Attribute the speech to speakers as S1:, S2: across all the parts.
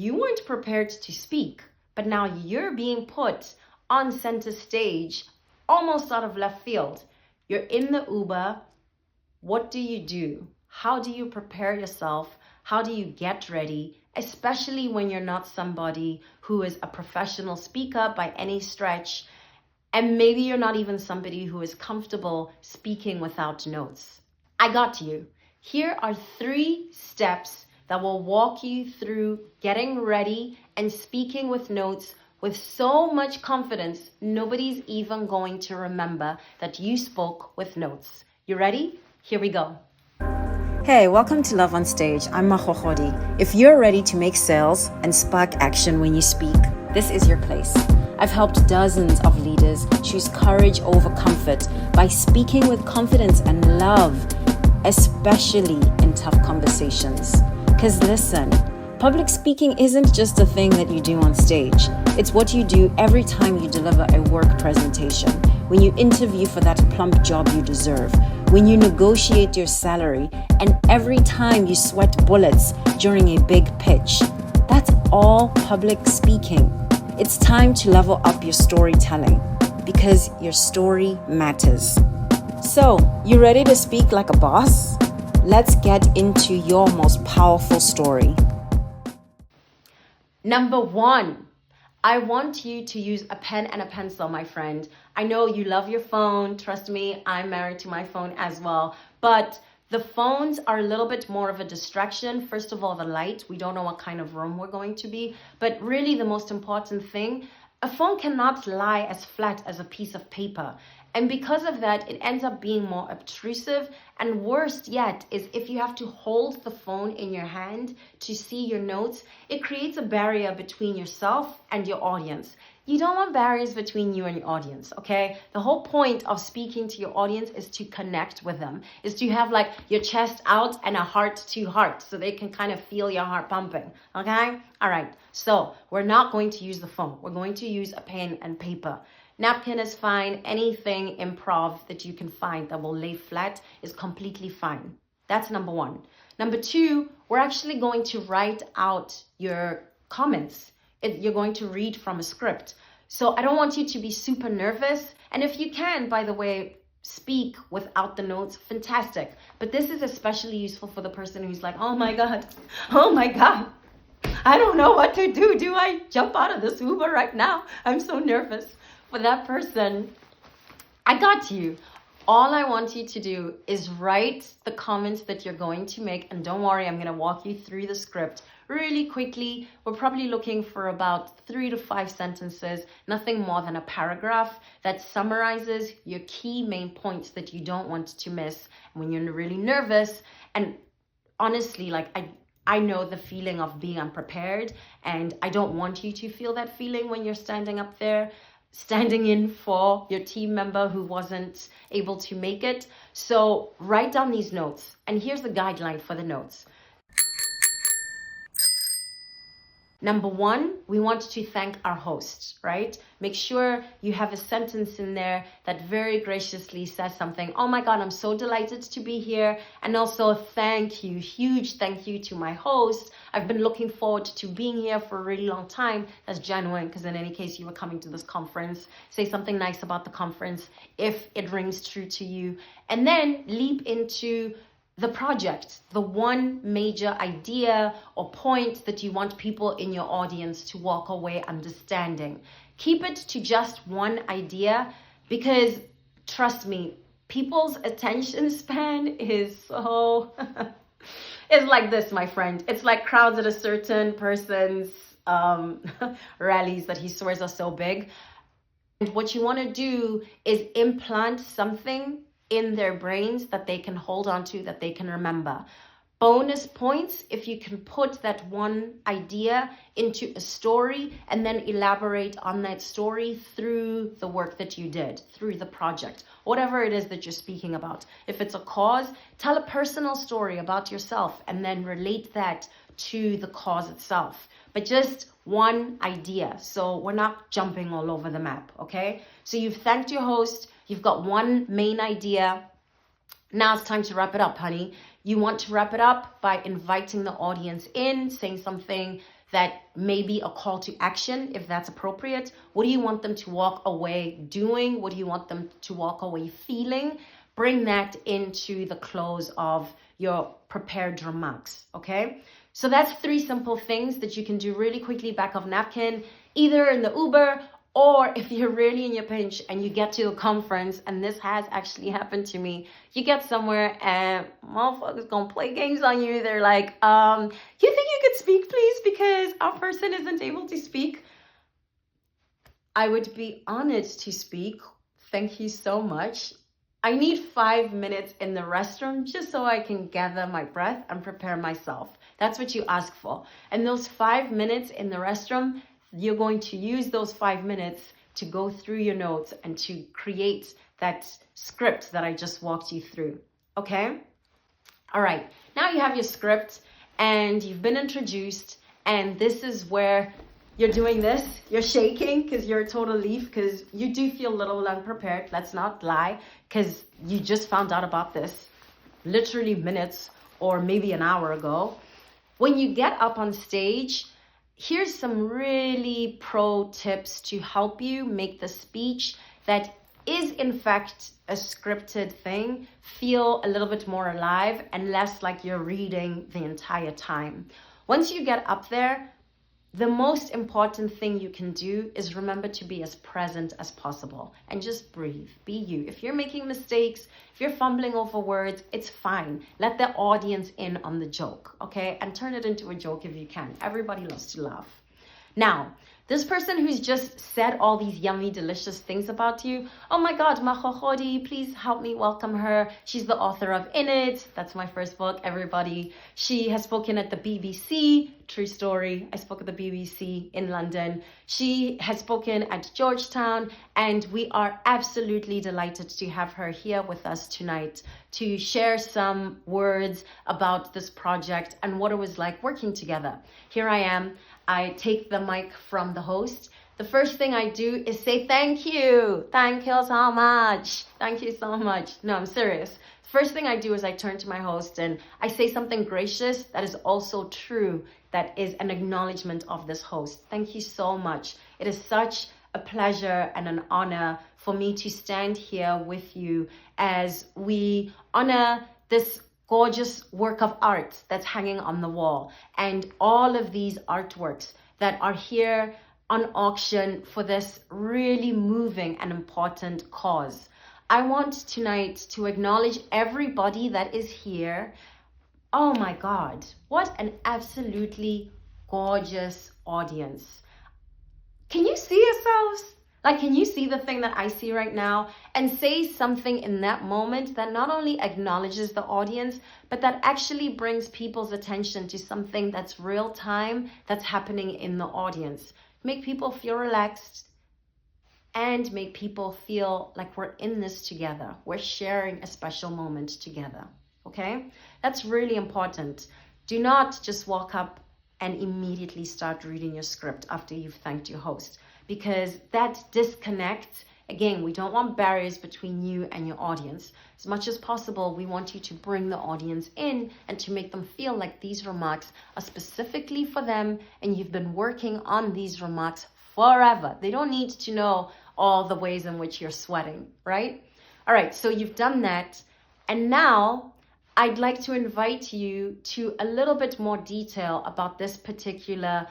S1: You weren't prepared to speak, but now you're being put on center stage, almost out of left field. You're in the Uber. What do? How do you prepare yourself? How do you get ready? Especially when you're not somebody who is a professional speaker by any stretch. And maybe you're not even somebody who is comfortable speaking without notes. I got you. Here are 3 steps that will walk you through getting ready and speaking with notes with so much confidence, nobody's even going to remember that you spoke with notes. You ready? Here we go.
S2: Hey, welcome to Love on Stage. I'm Magogodi. If you're ready to make sales and spark action when you speak, this is your place. I've helped dozens of leaders choose courage over comfort by speaking with confidence and love, especially in tough conversations. Because listen, public speaking isn't just a thing that you do on stage. It's what you do every time you deliver a work presentation, when you interview for that plump job you deserve, when you negotiate your salary, and every time you sweat bullets during a big pitch. That's all public speaking. It's time to level up your storytelling because your story matters. So, you ready to speak like a boss? Let's get into your most powerful story.
S1: Number 1, I want you to use a pen and a pencil, my friend. I know you love your phone. Trust me, I'm married to my phone as well. But the phones are a little bit more of a distraction. First of all, the light. We don't know what kind of room we're going to be. But really the most important thing, a phone cannot lie as flat as a piece of paper. And because of that, it ends up being more obtrusive. And worst yet is if you have to hold the phone in your hand to see your notes, it creates a barrier between yourself and your audience. You don't want barriers between you and your audience, okay? The whole point of speaking to your audience is to connect with them, is to have like your chest out and a heart to heart so they can kind of feel your heart pumping, okay? All right, so we're not going to use the phone. We're going to use a pen and paper. Napkin is fine. Anything improv that you can find that will lay flat is completely fine. That's number 1. Number 2, we're actually going to write out your comments. You're going to read from a script. So I don't want you to be super nervous. And if you can, by the way, speak without the notes, fantastic. But this is especially useful for the person who's like, oh my God, I don't know what to do. Do I jump out of this Uber right now? I'm so nervous. For that person, I got you. All I want you to do is write the comments that you're going to make. And don't worry, I'm going to walk you through the script really quickly. We're probably looking for about 3 to 5 sentences, nothing more than a paragraph that summarizes your key main points that you don't want to miss when you're really nervous. And honestly, like I know the feeling of being unprepared, and I don't want you to feel that feeling when you're standing up there, standing in for your team member who wasn't able to make it. So write down these notes. And here's the guideline for the notes. Number 1, we want to thank our host, right? Make sure you have a sentence in there that very graciously says something. Oh my God, I'm so delighted to be here. And also thank you, huge thank you to my host. I've been looking forward to being here for a really long time. That's genuine, because in any case, you were coming to this conference. Say something nice about the conference if it rings true to you. And then leap into the project, the one major idea or point that you want people in your audience to walk away understanding. Keep it to just one idea, because trust me, people's attention span is so, it's like this, my friend. It's like crowds at a certain person's rallies that he swears are so big. And what you want to do is implant something in their brains that they can hold on to, that they can remember. Bonus points if you can put that one idea into a story and then elaborate on that story through the work that you did, through the project, whatever it is that you're speaking about. If it's a cause, tell a personal story about yourself and then relate that to the cause itself. But just one idea. So we're not jumping all over the map, okay? So you've thanked your host. You've got one main idea. Now it's time to wrap it up, honey. You want to wrap it up by inviting the audience in, saying something that may be a call to action if that's appropriate? What do you want them to walk away doing? What do you want them to walk away feeling? Bring that into the close of your prepared remarks, okay? So that's 3 simple things that you can do really quickly back of napkin, either in the Uber, or if you're really in your pinch and you get to a conference, and this has actually happened to me, you get somewhere and motherfuckers gonna play games on you. They're like, you think you could speak, please, because our person isn't able to speak? I would be honored to speak. Thank you so much. I need 5 minutes in the restroom just so I can gather my breath and prepare myself. That's what you ask for. And those 5 minutes in the restroom, you're going to use those 5 minutes to go through your notes and to create that script that I just walked you through. Okay? All right. Now you have your script and you've been introduced, and this is where you're doing this. You're shaking because you're a total leaf, because you do feel a little unprepared. Let's not lie, because you just found out about this literally minutes or maybe an hour ago. When you get up on stage, here's some really pro tips to help you make the speech that is in fact a scripted thing feel a little bit more alive and less like you're reading the entire time. Once you get up there, the most important thing you can do is remember to be as present as possible and just breathe. Be you. If you're making mistakes, if you're fumbling over words, it's fine. Let the audience in on the joke, okay? And turn it into a joke if you can. Everybody loves to laugh. Now, this person who's just said all these yummy, delicious things about you, oh my God, Magogodi, please help me welcome her. She's the author of In It. That's my first book, everybody. She has spoken at the BBC. True story. I spoke at the BBC in London. She has spoken at Georgetown, and we are absolutely delighted to have her here with us tonight to share some words about this project and what it was like working together. Here I am. I take the mic from the host. The first thing I do is say thank you. Thank you so much. Thank you so much. No, I'm serious. First thing I do is I turn to my host and I say something gracious that is also true, that is an acknowledgement of this host. Thank you so much. It is such a pleasure and an honor for me to stand here with you as we honor this gorgeous work of art that's hanging on the wall, and all of these artworks that are here on auction for this really moving and important cause. I want tonight to acknowledge everybody that is here. Oh my God, what an absolutely gorgeous audience. Can you see yourselves? Like, can you see the thing that I see right now and say something in that moment that not only acknowledges the audience, but that actually brings people's attention to something that's real time, that's happening in the audience. Make people feel relaxed and make people feel like we're in this together. We're sharing a special moment together, okay? That's really important. Do not just walk up and immediately start reading your script after you've thanked your host, because that disconnects. Again, we don't want barriers between you and your audience. As much as possible, we want you to bring the audience in and to make them feel like these remarks are specifically for them and you've been working on these remarks forever. They don't need to know all the ways in which you're sweating, right? All right, so you've done that. And now I'd like to invite you to a little bit more detail about this particular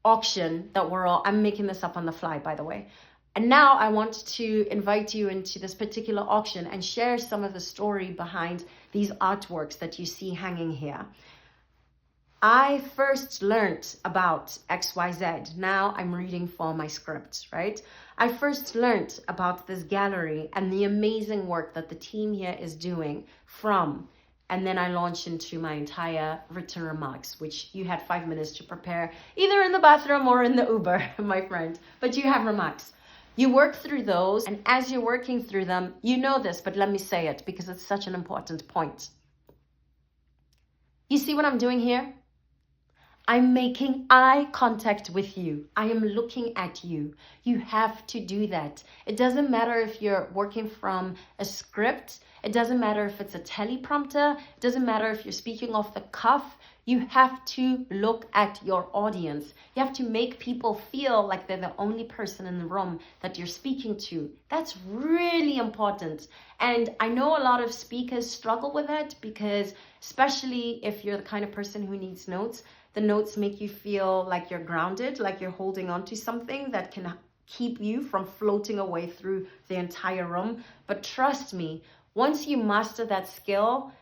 S1: auction that I'm making this up on the fly, by the way. And now I want to invite you into this particular auction and share some of the story behind these artworks that you see hanging here. I first learned about XYZ. Now I'm reading for my script, right? I first learned about this gallery and the amazing work that the team here is doing and then I launched into my entire written remarks, which you had 5 minutes to prepare, either in the bathroom or in the Uber, my friend. But you have remarks. You work through those, and as you're working through them, you know this, but let me say it because it's such an important point. You see what I'm doing here? I'm making eye contact with you. I am looking at you. You have to do that. It doesn't matter if you're working from a script. It doesn't matter if it's a teleprompter. It doesn't matter if you're speaking off the cuff. You have to look at your audience. You have to make people feel like they're the only person in the room that you're speaking to. That's really important. And I know a lot of speakers struggle with that because, especially if you're the kind of person who needs notes, the notes make you feel like you're grounded, like you're holding on to something that can keep you from floating away through the entire room. But trust me, once you master that skill,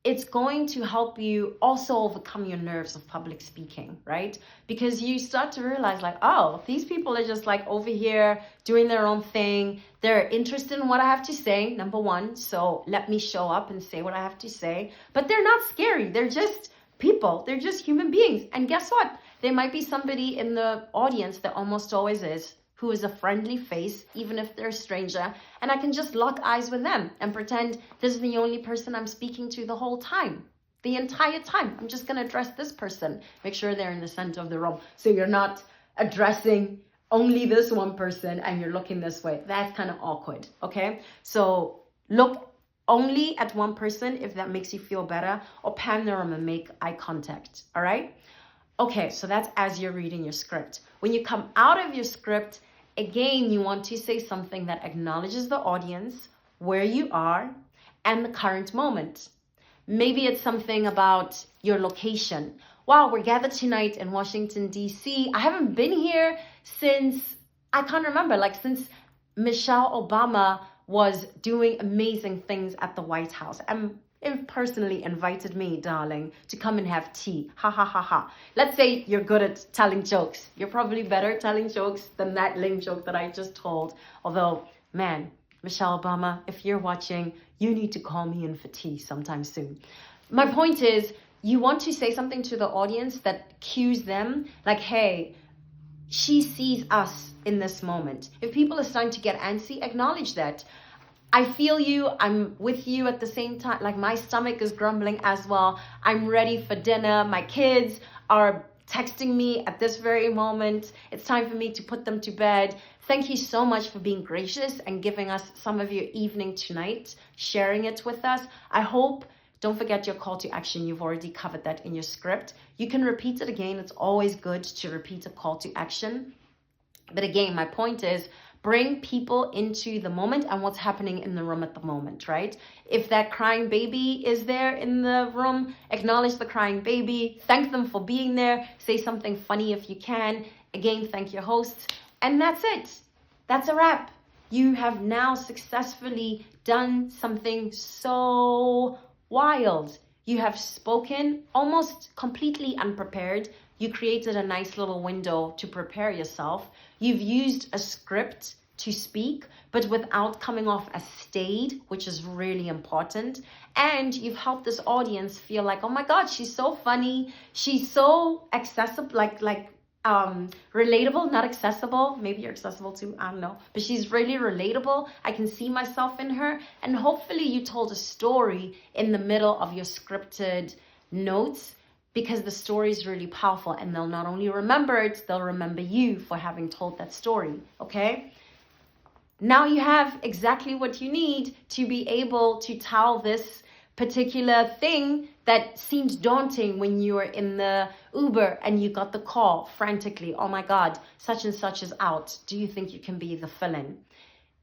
S1: it's going to help you also overcome your nerves of public speaking, right? Because you start to realize like, oh, these people are just like over here doing their own thing. They're interested in what I have to say, number one. So let me show up and say what I have to say. But they're not scary. They're just people. They're just human beings. And guess what? There might be somebody in the audience, that almost always is, who is a friendly face, even if they're a stranger, and I can just lock eyes with them and pretend this is the only person I'm speaking to the whole time. The entire time, I'm just gonna address this person. Make sure they're in the center of the room, so you're not addressing only this one person and you're looking this way. That's kind of awkward, okay? So look only at one person if that makes you feel better, or pan the room and make eye contact, all right? Okay, so that's as you're reading your script. When you come out of your script, again, you want to say something that acknowledges the audience, where you are, and the current moment. Maybe it's something about your location. Wow, we're gathered tonight in Washington, D.C. I haven't been here since, I can't remember, like since Michelle Obama was doing amazing things at the White House. And personally invited me, darling, to come and have tea. Ha ha ha ha. Let's say you're good at telling jokes. You're probably better at telling jokes than that lame joke that I just told. Although, man, Michelle Obama, if you're watching, you need to call me in for tea sometime soon. My point is, you want to say something to the audience that cues them, like, hey, she sees us in this moment. If people are starting to get antsy, acknowledge that. I feel you, I'm with you at the same time, like my stomach is grumbling as well. I'm ready for dinner. My kids are texting me at this very moment. It's time for me to put them to bed. Thank you so much for being gracious and giving us some of your evening tonight, sharing it with us. I hope, don't forget your call to action. You've already covered that in your script. You can repeat it again. It's always good to repeat a call to action. But again, my point is, bring people into the moment and what's happening in the room at the moment, right? If that crying baby is there in the room, acknowledge the crying baby, thank them for being there, say something funny if you can. Again, thank your hosts. And that's it. That's a wrap. You have now successfully done something so wild. You have spoken almost completely unprepared. You created a nice little window to prepare yourself. You've used a script to speak, but without coming off as staid, which is really important. And you've helped this audience feel like, oh my God, she's so funny. She's so accessible, relatable, not accessible. Maybe you're accessible too, I don't know. But she's really relatable. I can see myself in her. And hopefully you told a story in the middle of your scripted notes, because the story is really powerful and they'll not only remember it, they'll remember you for having told that story, okay? Now you have exactly what you need to be able to tell this particular thing that seemed daunting when you were in the Uber and you got the call frantically. Oh my God, such and such is out. Do you think you can be the fill-in?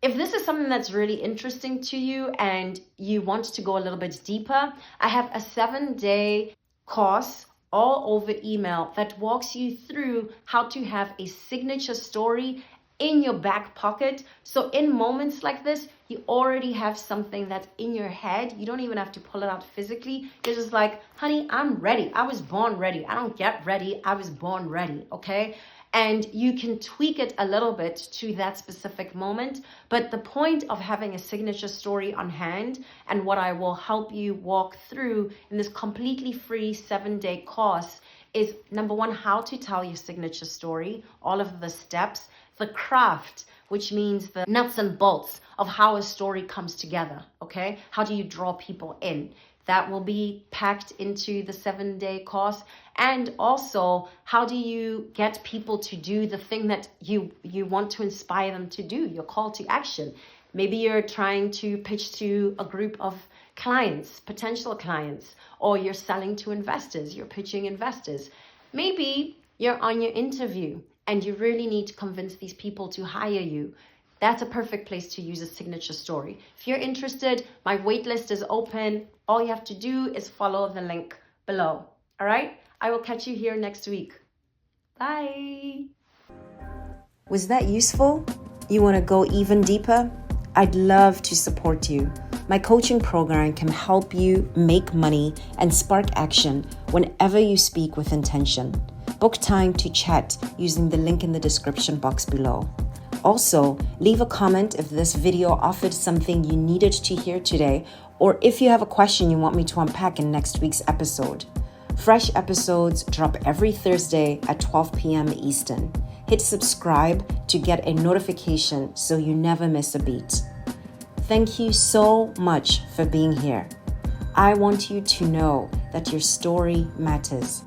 S1: If this is something that's really interesting to you and you want to go a little bit deeper, I have a 7-day course all over email that walks you through how to have a signature story in your back pocket. So in moments like this, you already have something that's in your head. You don't even have to pull it out physically. You're just like, honey, I'm ready. I was born ready. I don't get ready. I was born ready, okay? And you can tweak it a little bit to that specific moment. But the point of having a signature story on hand, and what I will help you walk through in this completely free 7-day course, is number one, how to tell your signature story, all of the steps, the craft, which means the nuts and bolts of how a story comes together, okay? How do you draw people in? That will be packed into the 7-day course. And also, how do you get people to do the thing that you want to inspire them to do, your call to action? Maybe you're trying to pitch to a group of clients, potential clients, or you're selling to investors, you're pitching investors. Maybe you're on your interview and you really need to convince these people to hire you. That's a perfect place to use a signature story. If you're interested, my waitlist is open. All you have to do is follow the link below. All right? I will catch you here next week. Bye.
S2: Was that useful? You want to go even deeper? I'd love to support you. My coaching program can help you make money and spark action whenever you speak with intention. Book time to chat using the link in the description box below. Also, leave a comment if this video offered something you needed to hear today, or if you have a question you want me to unpack in next week's episode. Fresh episodes drop every Thursday at 12 p.m. Eastern. Hit subscribe to get a notification so you never miss a beat. Thank you so much for being here. I want you to know that your story matters.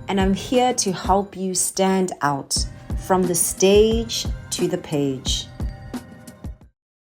S2: And I'm here to help you stand out from the stage to the page.